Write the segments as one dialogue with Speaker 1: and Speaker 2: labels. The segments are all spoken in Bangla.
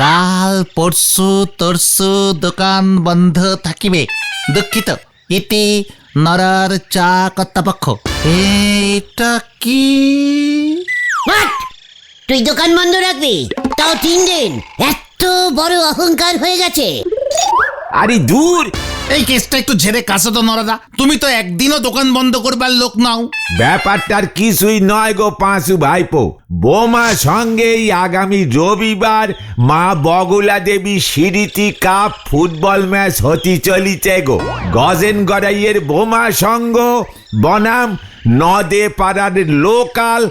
Speaker 1: কাল পরশু তরশু দোকান বন্ধ থাকিবে। দুঃখিত, ইতি নরার চা কর্তাপক্ষ। এটা কি?
Speaker 2: তুই দোকান বন্ধ রাখবি, তাও 3 দিন? এত বড় অহংকার হয়ে গেছে?
Speaker 3: আরে দূর,
Speaker 1: এই কেসটা একটু ঝেড়ে কাশো তো নরাদা। তুমি তো একদিনও দোকান বন্ধ করবার লোক নাও।
Speaker 3: ব্যাপারটার কিছুই নয় গো পাঁচু ভাইপো। বোমা সঙ্গেই আগামী রবিবার মা বগলা দেবী স্মৃতি কাপ ফুটবল ম্যাচ হতে চলিছে গো। গজেন গড়াইয়ের বোমা সঙ্গ বনাম নদে পাড়ার লোকাল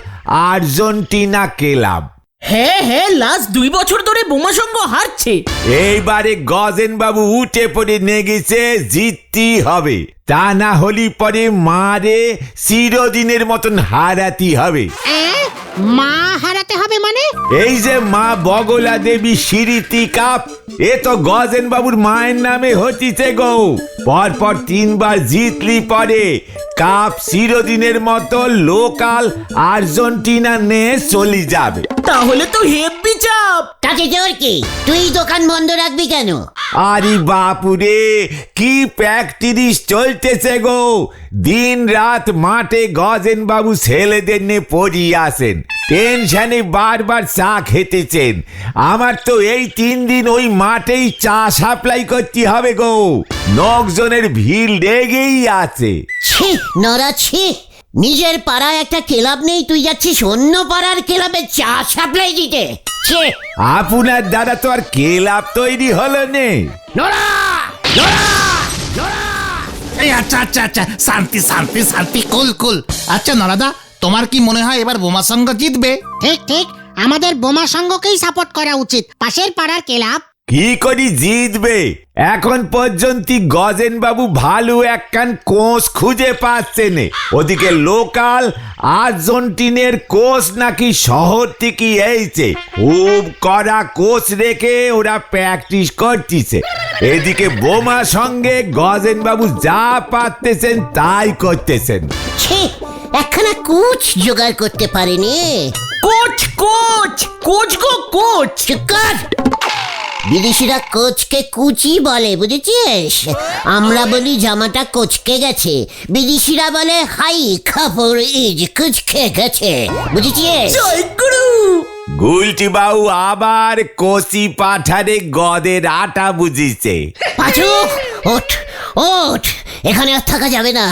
Speaker 3: আর্জেন্টিনা ক্লাব।
Speaker 4: হ্যাঁ, লাস্ট 2 বছর ধরে বোমা সংঘ হারছে।
Speaker 3: এইবারে গজেন বাবু উঠে পড়ে নেগেছে, জিততেই হবে। তা না হলি পরে মারে চিরদিনের মতন হারাতে হবে।
Speaker 5: মা হারাতে হবে মানে?
Speaker 3: এই যে মা বগলা দেবী স্মৃতি কাপ, এ তো গজেন বাবুর মায়ের নামে হতিছে গো। পরপর 3 বার জিতলি পরে কাপ চিরদিনের মতো লোকাল আর্জেন্টিনা নিয়ে চলে যাবে।
Speaker 4: তাহলে তো হেব্বি চাপ।
Speaker 2: তাতে তোর কি? তুই দোকান বন্ধ রাখবি কেন?
Speaker 3: আরে বাপুরে, কি প্র্যাকটিস চলতেছে গো। দিন রাত মাঠে গজেন বাবু ছেলেদের নিয়ে পড়িয়ে আসেন, টেনশনে বারবার চা খেতেছেন। আমার তো এই 3 দিন ওই মাঠেই চা সাপ্লাই করতে হবে গো। লোকজনের ভিড় লেগেই আছে।
Speaker 2: ছি নরা, ছি। নিজের পাড়ায় একটা ক্লাব নেই, তুই যাচ্ছিস অন্য পাড়ার ক্লাবে চা সাপ্লাই দিতে? ছি।
Speaker 3: আপনার দ্বারা তো আর ক্লাব তৈরি হলো নে।
Speaker 1: এই আচ্ছা আচ্ছা আচ্ছা, শান্তি শান্তি শান্তি, কুল কুল। আচ্ছা নরাদা, তোমার কি মনে হয় এবার বোমা সংঘ জিতবে?
Speaker 5: ঠিক ঠিক, আমাদের বোমা সংঘকেই সাপোর্ট করা উচিত। পাশের পাড়ার ক্লাব
Speaker 3: কি করি জিতবে? এখন পর্যন্ত গজেন বাবু ভালো একখান কোচ খুঁজে পাচ্ছেন। ওদিকে লোকাল আর্জেন্টিনের কোচ নাকি শহর থেকে এইছে, খুব কড়া কোচ রেখে ওরা প্র্যাকটিস করতেছে। এদিকে বোমা সঙ্গে গজেন বাবু যা পারতেছেন তাই করতেছেন।
Speaker 2: ছি, একখানা কোচ জোগাড় করতে পারেনি।
Speaker 4: কোচ কোচ কোচ গো কোচ।
Speaker 2: চুপ কর। বিদেশিরা কোচকে কুচি বলে, বুঝেছিস? আমরা বলি জামাটা কোচকে গেছে, বিদেশিরা বলে হাই কাপড় ইজ কুচকে গেছে, বুঝেছিস?
Speaker 4: জয় গুরু।
Speaker 3: গুলটি বাবু আবার কচি পাঠারে গদের আটা বুঝিছে।
Speaker 2: পাঁচু, ওঠ ওঠ, এখানে আর থাকা যাবে না।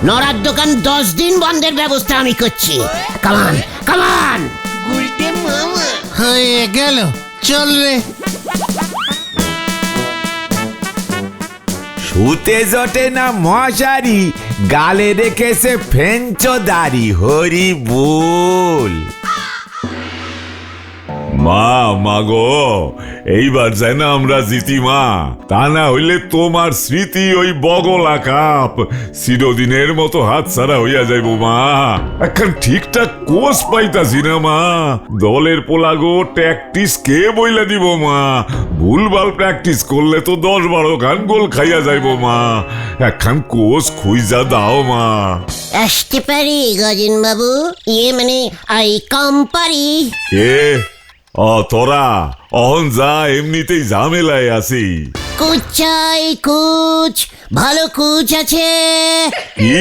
Speaker 2: নরার দোকান 10 দিন বন্ধের ব্যবস্থা আমি করছি। কামান কামান।
Speaker 1: হয়ে গেল, চল রে।
Speaker 3: শুতে জটে না মশারি, গালে রেখেছে ফেঞ্চো দাড়ি, হরি বল।
Speaker 6: মা গো, এইবার যেন আমরা জিতি মা। তা না হইলে তোমার স্মৃতি ওই বগলা কাপ চিরদিনের মতো হাতছাড়া হইয়া যাইব মা। এখন ঠিকঠাক কোচ পাইতাছি না মা। দলের পোলাগো ট্যাকটিস কে বইলা দিব মা? ভুলভাল প্র্যাকটিস করলে তো 10-12 খান গোল খাইয়া যাইব মা। এখন কোচ খুঁজা দাও মা।
Speaker 2: আসতে পারি গজেন বাবু? মানে আই কম পারি।
Speaker 6: এ তোরা অহন যা, এমনিতেই ঝামেলায় আছি।
Speaker 2: কোচ চাই, কোচ। ভালো কোচ আছে?
Speaker 6: কি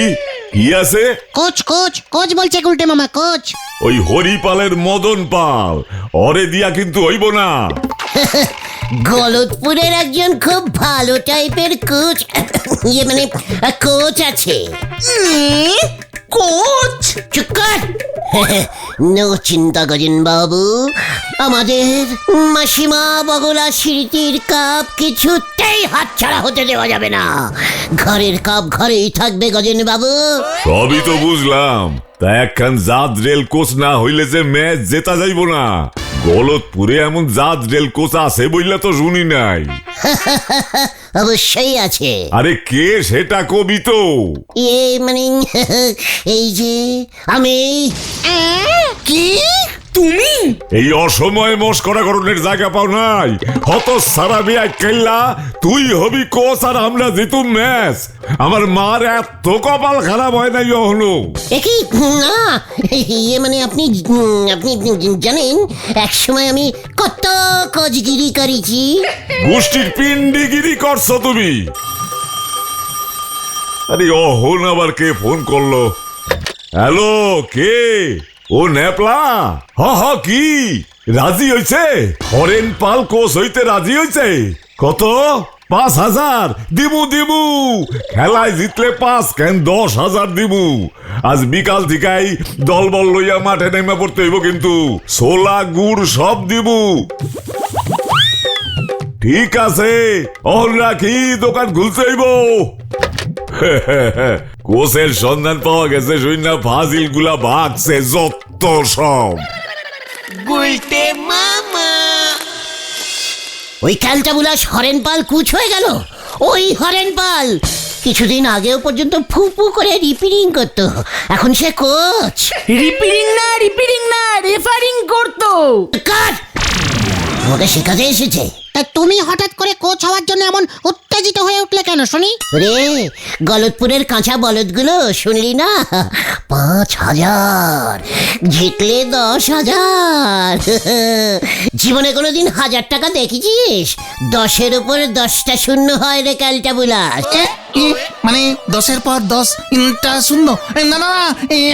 Speaker 6: কি আছে?
Speaker 5: কোচ কোচ কোচ বলছে গুলটে মামা, কোচ।
Speaker 6: ওই হরিপালের মদন পাল, ওরে দিয়া কিন্তু হইব না।
Speaker 2: গলতপুরের একজন খুব ভালো টাইপের কোচ, মানে কোচ আছে।
Speaker 4: কোচ?
Speaker 2: চুপ কর। নো চিন্তা গজেন বাবু, আমাদের মাসিমা বগলা স্মৃতির কাপ কিছুতেই হাতছাড়া হতে দেওয়া যাবে না। ঘরের কাপ ঘরেই থাকবে গজেন বাবু।
Speaker 6: সবই তো বুঝলাম, তা একখান জাত রেল কোচ না হইলে যে ম্যাচ জেতা যাইব না। গলতপুরে এমন জাত রেল কোচ আছে বইলা তো শুনি নাই।
Speaker 2: অবশ্যই আছে।
Speaker 6: আরে কে সেটা কবি তো।
Speaker 2: মানে এই যে আমি।
Speaker 4: কি তুমি?
Speaker 6: এই অসময়ে মস্করা করণের জায়গা পাও নাই। হত সারা বিয়া খেললা, তুই হবি কোচ আর আমরা জিতুম ম্যাচ। আমার মার এত কপাল খারাপ হয় নাই হলো।
Speaker 2: একই না, ইয়ে মানে আপনি জানেন এক সময় আমি কত কোচগিরি করেছি।
Speaker 6: গোষ্ঠীর পিন্ডিগিরি করছো তুমি। আরে অহন আবার কে ফোন করলো? হ্যালো, কে? ও নেপলা? হ কি রাজি হইছে? হরেন পাল কোচ হইতে রাজি হইছে? কত? 5,000 দিমু। খেলায় জিতলে 5 কেন 10,000 দিমু। আজ বিকাল থেকেই দলবল লইয়া মাঠে নেমে পড়তে হইব, কিন্তু ছোলা গুড় সব দিমু। ঠিক আছে, অহন রাখি, দোকান খুলতে হইব। কোচের সন্ধান পাওয়া গেছে, সৈন্য ফাজিল গুলা ভাগছে যত সব।
Speaker 2: ওই ক্যালটা বুলাস হরেন পাল কুচ হয়ে গেল। ওই হরেন পাল কিছুদিন আগেও পর্যন্ত ফুপু করে রিপেয়ারিং করতো, এখন সে কোচ।
Speaker 4: রিপেয়ারিং না রেফারিং করতো।
Speaker 2: কাট, আমাকে শেখাতে এসেছে।
Speaker 5: তা তুমি হঠাৎ করে কোচ হওয়ার জন্য এমন উত্তেজিত হয়ে উঠলে কেন শুনি?
Speaker 2: রে গলতপুরের কাঁচা বলদগুলো শুনলি না? 5,000 জিতলে 10,000। জীবনে কোনোদিন 1,000 টাকা দেখেছিস? 10-এর উপর 10টা শূন্য হয় রে ক্যালটা বুলাস।
Speaker 1: মানে 10-এর পর 10টা শূন্য? না,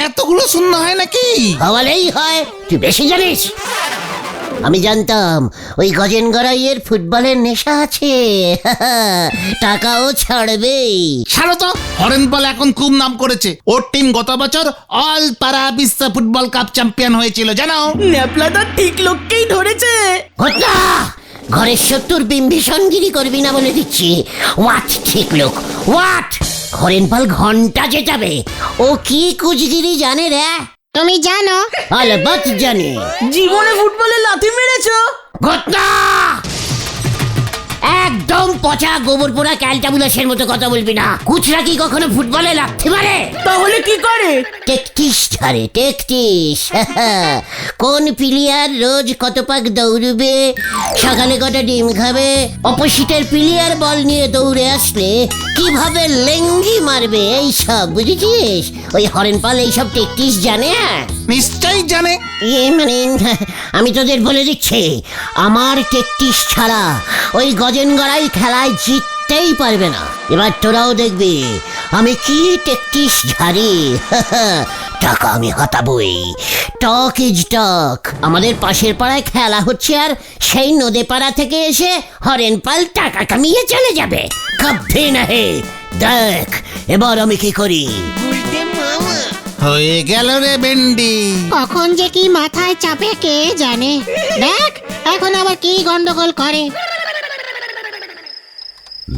Speaker 1: এতগুলো শূন্য হয় নাকি?
Speaker 2: হওয়ালেই হয়, তুই বেশি জানিস। আমি জানতাম ওই গজেন গড়াইয়ের ফুটবলের নেশা আছে, টাকাও ছাড়বেই।
Speaker 1: ছাড়ো তো, হরেনপাল এখন খুব নাম করেছে। ওর টিম গত বছর অল পাড়া বিশ্ব ফুটবল কাপ চ্যাম্পিয়ন হয়েছিল, জানো?
Speaker 4: ন্যাপলাদা ঠিক লোককেই ধরেছে।
Speaker 2: ঘটনা ঘরের শত্রুর বিম্বিষণগিরি করবি না বলে দিচ্ছি। ওয়াট ঠিক লোক, ওয়াট হরেনপাল ঘন্টা জেতাবে। ও কি কুচগিরি জানে রে?
Speaker 5: তুমি জানো?
Speaker 2: আলবাত জানে।
Speaker 4: জীবনে ফুটবলে লাথি মেরেছো?
Speaker 2: ঘটনা একদম পচা গোবর পোড়া ক্যালটাবুলাসের মতো কথা বলবি না। কুচরা কি কখনো ফুটবলে লাগতে পারে?
Speaker 4: তাহলে কি করে?
Speaker 2: টেকটিস ধরে, টেকটিস। কোন প্লেয়ার রোজ কত পাক দৌড়বে, সকালে কটা ডিম খাবে, অপোজিটের প্লেয়ার বল নিয়ে দৌড়ে আসলে কিভাবে লেঙ্গি মারবে, এই সব বুঝেছিস? ওই হরেনপাল এইসব টেকটিস জানে।
Speaker 1: নিশ্চয়ই জানে।
Speaker 2: মানে আমি তোদের বলে দিচ্ছি, আমার টেকটিস ছাড়া ওই গজেন গড়াই খেলায় জিততেই পারবে না। এবার তোরাও দেখবি আমি কি টেকটিস ঝাড়ি। টাকা আমি হাতাবই। টক ইজ টক। আমাদের পাশের পাড়ায় খেলা হচ্ছে, আর সেই নদে পাড়া থেকে এসে হরেনপাল টাকা কামিয়ে চলে যাবে। কবে না হে, দেখ এবার আমি কি করি।
Speaker 1: হয়ে গেল রে বেন্ডি।
Speaker 5: কখন যে কি মাথায় চাপে কে জানে। দেখ এখন আবার কি গন্ডগোল করে।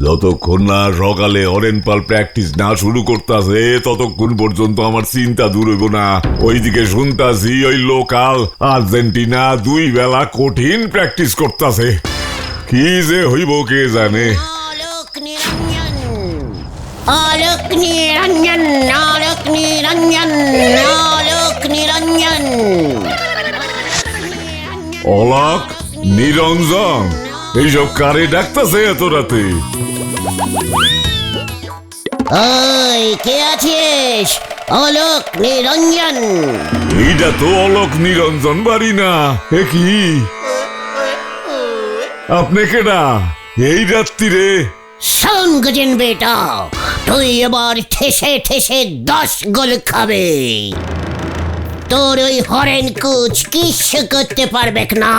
Speaker 6: যতক্ষণ না সকালে হরেনপাল প্র্যাকটিস না শুরু করতেছে, ততক্ষণ পর্যন্ত আমার চিন্তা দূর হইব না। ওইদিকে শুনতাছি ওই লোকাল আর্জেন্টিনা 2 বেলা কঠিন প্র্যাকটিস করতেছে। কি যে হইব কে জানে।
Speaker 2: আলোক নিরঞ্জন, আলোক নিরঞ্জন, আলোক নিরঞ্জন, আলোক নিরঞ্জন।
Speaker 6: অলোক নিরঞ্জন, এইসব কারে ডাকতেছে এত রাতে?
Speaker 2: ওই কে আছিস? আলোক নিরঞ্জন।
Speaker 6: এইটা তো অলোক নিরঞ্জন বাড়ি না। এ কি আপনি কেডা এই রাত্রিরে?
Speaker 2: শোন গজেন বেটা, তুই এবার ঠেসে ঠেসে 10 গোল খাবে। তোর ওই হরেন কুচ কিছু করতে পারবে না।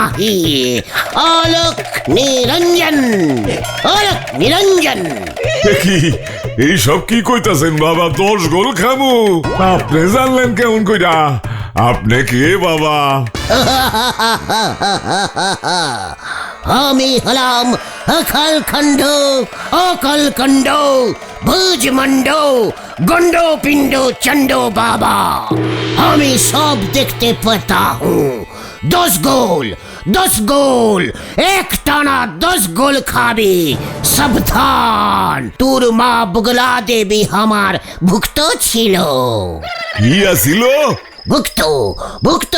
Speaker 2: আলোক নিরঞ্জন, আলোক নিরঞ্জন।
Speaker 6: এ কি এইসব কি কইতাছেন বাবা? 10 গোল খামু? আপনি জানলেন কেমন কইরা? আপনি কে বাবা?
Speaker 2: আমি হলাম অকালখণ্ড, অকালখণ্ড, ভুজমণ্ড, গন্ড পিণ্ড চন্ড বাবা। আমি সব দেখতে পাতা হুঁ। 10 গোল, 10 গোল, এক টানা 10 গোল খাবি। সাবধান, তোর মা বগলা দেবী আমার ভুক্ত ছিল।
Speaker 6: কি আছিল?
Speaker 2: ভুক্ত ভুক্ত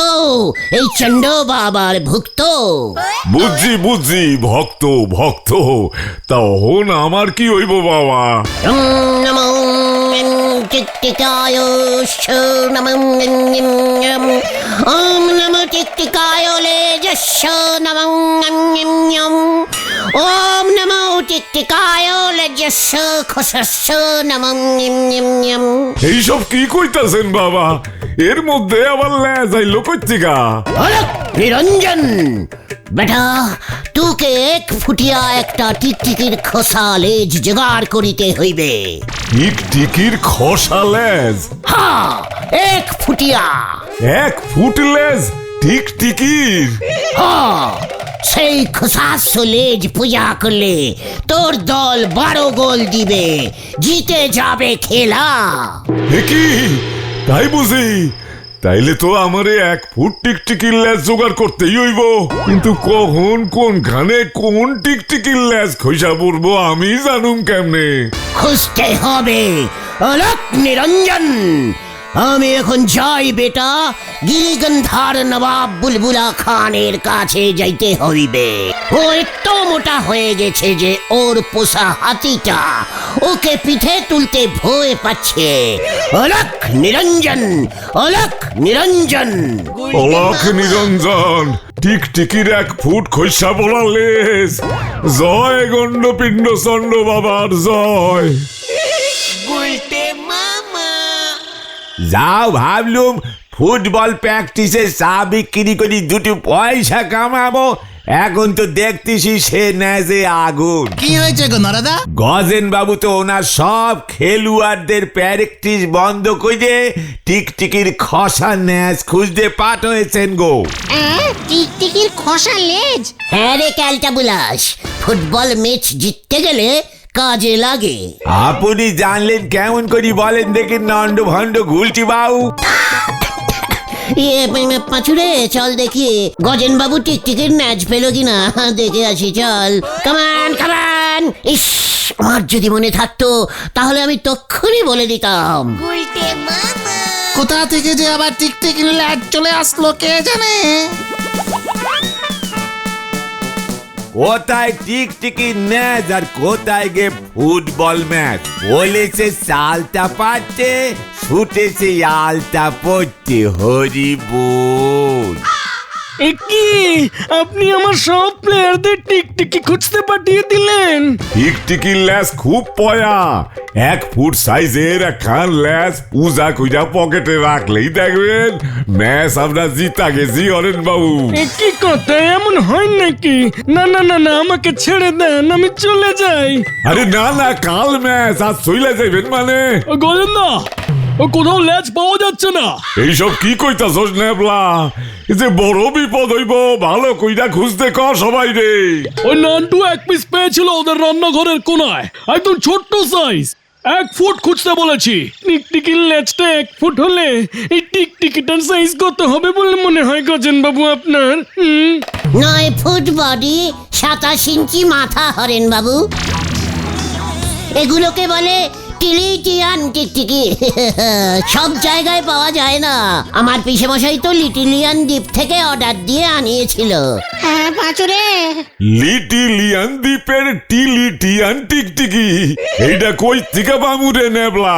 Speaker 2: এই চন্ড বাবার ভুক্ত।
Speaker 6: বুঝছি বুঝছি, ভক্ত ভক্ত। তখন আমার কি হইব বাবা?
Speaker 2: নমো টিকটিকায় ওম নমো টিকটিকায় লেজস্য নমো ওম নমো টিকটিকায় লেজস্য খসস্য নমো।
Speaker 6: এইসব কি কইতাছেন বাবা? এর মধ্যে আবার লেজ আইলো কইতিকা?
Speaker 2: নিরঞ্জন বেটা, তোকে এক ফুটিয়া একটা টিকটিকির খোসা লেজ জোগাড় করিতে হইবে।
Speaker 6: টিকটিকির খসা লেজ?
Speaker 2: হ্যাঁ, এক ফুটিয়া।
Speaker 6: 1 ফুট লেজ টিকটিকির?
Speaker 2: হ্যাঁ, সেই খোসাস্য লেজ পূজা করলে তোর দল 12 গোল দিবে, জিতে যাবে খেলা।
Speaker 6: এ কি, তাই বুঝি? তাইলে তো আমারে 1 ফুট টিকটিকির লেজ জোগাড় করতেই হইব। কিন্তু কখন কোনখানে কোন টিকটিকির লেজ খইসা পড়বো আমি জানুম কেমনে?
Speaker 2: খুঁজতে হবে। অলক নিরঞ্জন, আমি এখন যাই বেটা, গিরিগন্ধার নবাব বুলবুলা খানের কাছে যাইতে হইবে। ও এত মোটা হয়ে গেছে যে ওর পোষা হাতিটা ওকে পিঠে তুলতে ভয় পাচ্ছে। অলক নিরঞ্জন, অলক নিরঞ্জন।
Speaker 6: অলাখ নিরঞ্জন, টিকটিকির 1 ফুট খইসা পড়া লেজ। জয় গণ্ডপিণ্ড চন্ড বাবার জয়।
Speaker 3: যাও ভাবলুম ফুটবল প্র্যাকটিসে চা বিক্রি করি 2 পয়সা কামাবো, এখন তো দেখতেছি সে নেজে আগুন।
Speaker 1: কি হয়েছে গো নরাদা?
Speaker 3: গজেন বাবু তো ওনার সব খেলোয়াড়দের প্র্যাকটিস বন্ধ করে টিকটিকির খসা ন্যাজ খুঁজতে পাঠাইছেন গো।
Speaker 5: টিকটিকির খোসা লেজ?
Speaker 2: হ্যাঁ রে ক্যালটা বুলাস, ফুটবল ম্যাচ জিততে গেলে কাজে লাগে।
Speaker 3: আপনি জানলেন কেমন করি বলেন দেখি নন্ড ভণ্ড গুলটি বাবু।
Speaker 2: পাঁচুরে চল দেখি গজেন বাবু টিকটিকির ম্যাচ পেল কিনা, দেখে আসি চল। কামান কামান। ইস, আমার যদি মনে থাকতো তাহলে আমি তক্ষুনি বলে দিতাম।
Speaker 1: কোথা থেকে যে আবার টিকটিকির লেজ চলে আসলো কে জানে?
Speaker 3: কোথায় টিকটিকি ম্যাচ আর কোথায় গে ফুটবল ম্যাচ? বলেছে চালটা পাচ্ছে, ছুটেছে আলটা পড়তে, হরি বল।
Speaker 4: কি আপনি আমার সব প্লেয়ারদের টিকটিকি খুঁজতে পাঠিয়ে দিলেন?
Speaker 6: টিকটিকির লেজ খুব পয়া। 1 ফুট সাইজের একখান লেজ পূজা কইরা পকেটে রাখলেই দেখবেন ম্যাচ আমরা জিতা গেছি হরেন বাবু।
Speaker 4: কি কথা, এমন হয় নাকি? না না না না, আমাকে ছেড়ে দেন, আমি চলে যাই।
Speaker 6: আরে না না, কাল ম্যাচ, আজ চইলা যাইবেন মানে?
Speaker 4: গজেন্দা, ও কোথাও লেজ পাওয়া যাচ্ছে না।
Speaker 6: এইসব কি কইতাছস নেবলা? এই যে বড় বিপদ হইব, ভালো কইরা খুঁজতে ক সবাই রে।
Speaker 4: ওই নান্টু 1 পিস পেয়েছিল ওদের রান্নাঘরের কোনায়, একদম ছোট্ট সাইজ। 1 ফুট খুঁজতে বলেছি। টিকটিকির লেজটা 1 ফুট হলে এই টিকটিকিটার সাইজ কত হবে বলে মনে হয় গজেন বাবু আপনার?
Speaker 2: 9 ফুট বডি, 27 ইঞ্চি মাথা হরেন বাবু। এগুলোকে বলে টিলিটিয়ান টিকটিকি। সব জায়গায় পাওয়া যায় না। আমার পিসেমশাই তো লিটিলিয়ান দ্বীপ থেকে অর্ডার দিয়ে আনিয়েছিল।
Speaker 5: হ্যাঁ পাঁচুরে,
Speaker 6: লিটিলিয়ান দ্বীপের টিলিটিয়ান টিকটিকি এইটা কই থেকে বামুরে নেবলা?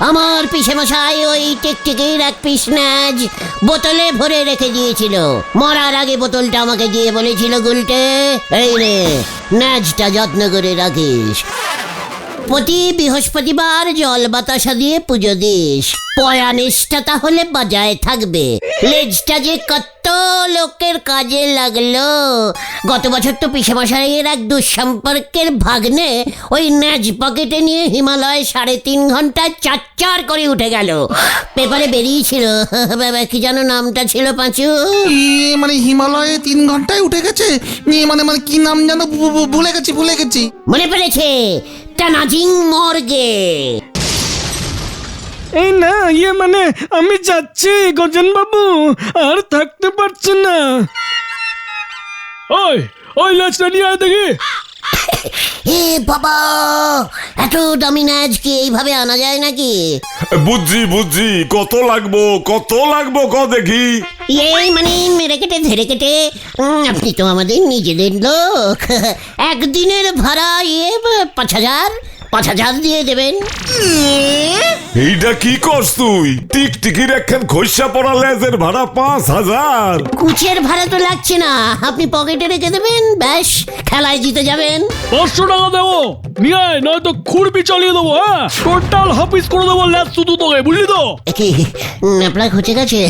Speaker 2: আমার পিসেমশাই ওই টিকটিকির 1 পিস ন্যাজ বোতলে ভরে রেখে দিয়েছিল। মরার আগে বোতলটা আমাকে দিয়ে বলেছিল, গুলটে এই রে ন্যাজটা যত্ন করে রাখিস, প্রতি বৃহস্পতিবার জল বাতাসা দিয়ে পুজো দিস, পয়া নিষ্ঠা তাহলে বজায় থাকবে। লেজটা যে কত লোকের কাজে লাগলো। গত বছর তো পিসেমশাইয়ের এক দুঃসম্পর্কের ভাগ্নে ওই ন্যাজ পকেটে নিয়ে হিমালয় 3.5 ঘন্টায় 4 করে উঠে গেল। পেপারে বেরিয়েছিল, কি যেন নামটা ছিল পাঁচু?
Speaker 1: মানে হিমালয়ে 3 ঘন্টায় উঠে গেছে? মানে মানে কি নাম জানো? ভুলে গেছি।
Speaker 2: মনে পড়েছে, টানাজিং মর্গে।
Speaker 4: এই না, মানে আমি যাচ্ছি গজেন বাবু, আর থাকতে পারছি না। ওই লেজটা নিয়ে আয় দেখি।
Speaker 2: এ বাবা, এত দামি ন্যাজ কি এইভাবে আনা যায় নাকি?
Speaker 6: বুঝছি কত লাগবো ক দেখি।
Speaker 2: এই মানে মেরে কেটে ধরে কেটে, আপনি তো আমাদের নিজেদের লোক, একদিনের ভাড়া 5,000 দিয়ে দেবেন।
Speaker 6: এইটা কি করছ তুই? টিকটিকির একখান খৈসা পড়া লেজের ভাড়া 5,000।
Speaker 2: কুচের ভাড়া তো লাগছে না, আপনি পকেটে রেখে দেবেন, ব্যাস খেলায় জিতে যাবেন।
Speaker 4: 500 টাকা দেবো নিয়ে আয়, নয়তো খুরপি চালিয়ে দেবো। হ্যাঁ, টোটাল হাফিস করে দেবো ল্যাস শুধু তোকে, বুঝলি তো?
Speaker 2: কি আপনার খুঁজে গেছে?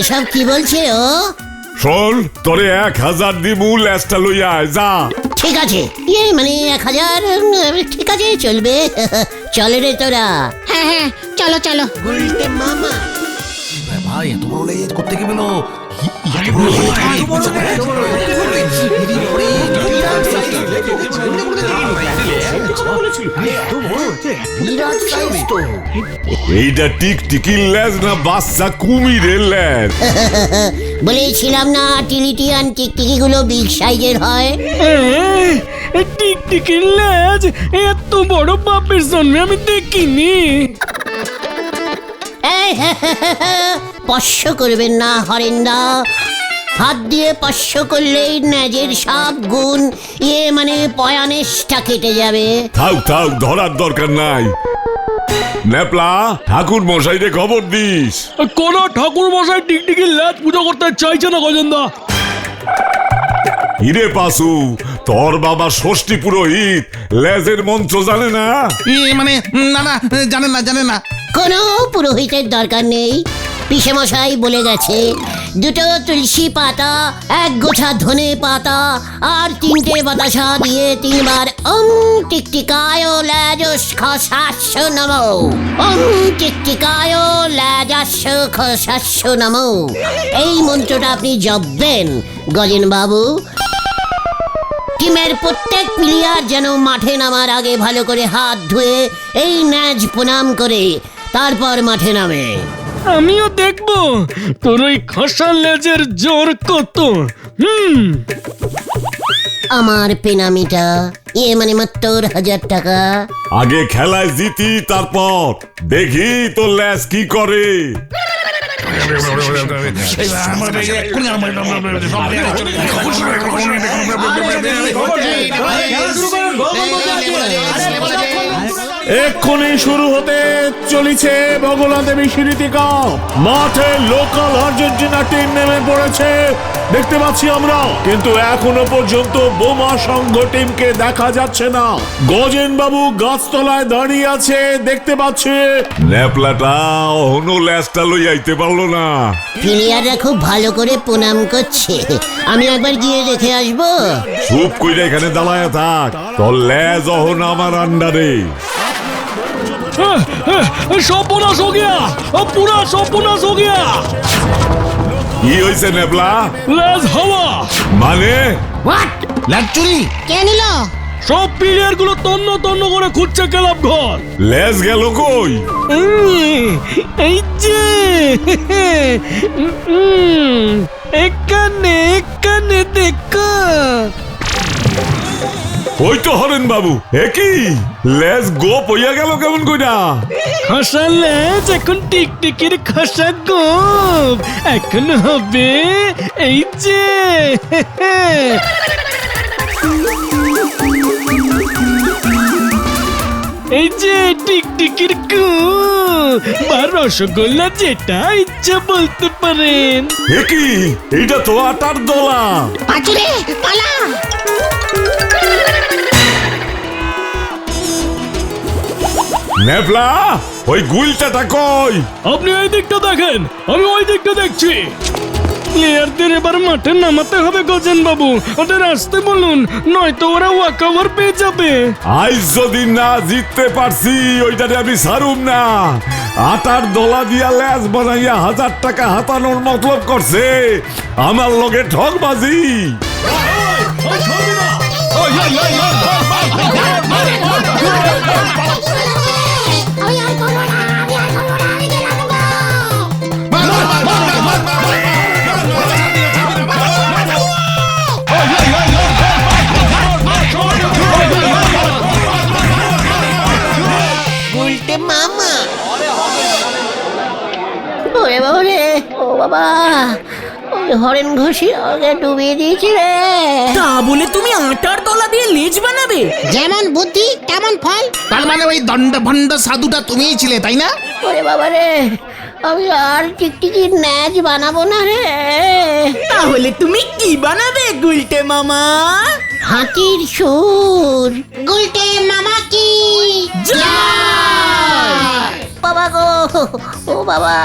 Speaker 2: সব কি বলছে ও?
Speaker 6: শোন, তোরে 1,000 দিমু, লেজটা লইয়া আয়, যা।
Speaker 2: ঠিক আছে, মানে 1,000, ঠিক আছে, চলবে। চলে রে তোরা।
Speaker 5: হ্যাঁ হ্যাঁ, চলো চলো।
Speaker 2: মামা
Speaker 1: ভাই এত বড় লেজ করতে কি বলো?
Speaker 6: এইটা টিকটিকির লেজ না বাচ্চা কুমিরের লেজ?
Speaker 2: বলেছিলাম না টিলিটিয়ান টিকটিকি গুলো বিগ সাইজের হয়।
Speaker 4: টিকটিকির লেজ এত বড় বাপের জন্মে আমি দেখিনি।
Speaker 2: স্পর্শ করবেন না হরেন্দা, হাত দিয়ে স্পর্শ করলেই ন্যাজের সব গুণ মানে পয়ানেশটা কেটে যাবে।
Speaker 6: থাক ধরার দরকার নাই। নেপলা, ঠাকুর মশাইরে খবর দিস।
Speaker 4: কোন ঠাকুর মশাই টিকটিকির লেজ পুজো করতে চাইছে না গজেন্দা।
Speaker 6: হিরে পাসু, তোর বাবা ষষ্ঠী পুরোহিত লেজের মন্ত্র জানে না?
Speaker 1: মানে না জানে না।
Speaker 2: কোনো পুরোহিতের দরকার নেই, পিসে মশাই বলে গেছে 2 তুলসী পাতা, 1 গোছা ধনে পাতা আর 3টে বাতাসা দিয়ে 3 বার ওম টিকটিকায় লেজস খসাস্য নমো, ওম টিকটিকায় লেজস্য খসাস্য নমো। এই মন্ত্রটা আপনি জপবেন গজেন বাবু। টিমের প্রত্যেক প্লেয়ার যেন মাঠে নামার আগে ভালো করে হাত ধুয়ে এই ন্যাজ প্রণাম করে তারপর মাঠে নামে।
Speaker 4: আমিও দেখবো তোর ওই খসা লেজের জোর কত।
Speaker 2: আমার পেনামিটা মানে মাত্র 1,000 টাকা।
Speaker 6: আগে খেলায় জিতি, তারপর দেখি তোর লেজ কি করে।
Speaker 7: এক্ষুনি শুরু হতে চলেছে বগলা দেবী স্মৃতি কাপ। মাঠে লোকাল আর্জেন্টিনা টিম নেমে পড়েছে দেখতে পাচ্ছি আমরা, কিন্তু এখনো পর্যন্ত বোমা সংঘ টিমকে দেখা যাচ্ছে না। গজেন বাবু গাছতলায় দাঁড়িয়ে আছে দেখতে পাচ্ছে।
Speaker 6: নেপলাটা অহনো লেজটা লই আইতে পারলো না।
Speaker 2: প্লেয়াররা খুব ভালো করে প্রণাম করছে, আমি একবার গিয়ে দেখে আসবো।
Speaker 6: চুপ কইরা এখানে দাঁড়ায় থাক, তোর লেজ অহন আমার আন্ডারে।
Speaker 4: সর্বনাশ হো গিয়া, পুরা সর্বনাশ হো গিয়া।
Speaker 6: কি হইছে নেপলা?
Speaker 4: লেজ হাওয়া।
Speaker 6: মানে
Speaker 1: হোয়াট? লেজ চুরি?
Speaker 5: কে নিল?
Speaker 4: সব প্লেয়ার গুলো তন্ন করে খুঁজছে ক্লাব ঘর।
Speaker 6: লেজ গেল কই?
Speaker 4: এই যে এখানে দেখো।
Speaker 6: ওই তো হরেন বাবু, একই লেজ গোপ হইয়া গেল কেমন কইরা?
Speaker 4: খসা লেজ এখন টিকটিকির খসা গোপ এখন হবে। এই যে এই যে টিকটিকির গু বা রসগোল্লা, যেটা ইচ্ছা বলতে পারেন।
Speaker 6: একই এইটা তো আটার দলা।
Speaker 5: পাচুরে পালা।
Speaker 6: নেপলা, ওই গুলটাটা কই?
Speaker 4: আপনি এই দিকটা দেখেন, আমি ওই দিকটা দেখছি। প্লেয়ারদের এবার মাঠে নামাতে হবে গজেন বাবু, ওদের আসতে বলুন, নয়তো ওরা ওয়াকওভার পেয়ে যাবে।
Speaker 6: আজ যদি না জিততে পারছি ওইটারে আমি ছাড়ুম না। আটার দলা দিয়া লেজ বানাইয়া 1,000 টাকা হাতানোর মতলব করছে, আমার লগে ঠকবাজি।
Speaker 2: রে, ও বাবা, ওই হরেন ঘষি আগে ডুবিয়ে দিয়েছে রে।
Speaker 8: তা বলে তুমি আটার তলা দিয়ে লেজ বানাবে?
Speaker 5: যেমন বুদ্ধি তেমন ফল।
Speaker 1: তার মানে ওই দণ্ড ভণ্ড সাধুটা তুমিই ছিলে তাই না?
Speaker 2: ওরে বাবা রে, আমি আর টিকটিকির ন্যাজ বানাবো না রে।
Speaker 8: তাহলে তুমি কি বানাবে গুলটে মামা?
Speaker 2: হাতির সুর।
Speaker 5: গুলটে মামা কি
Speaker 8: জয়!
Speaker 2: বাবা গো, ও বাবা।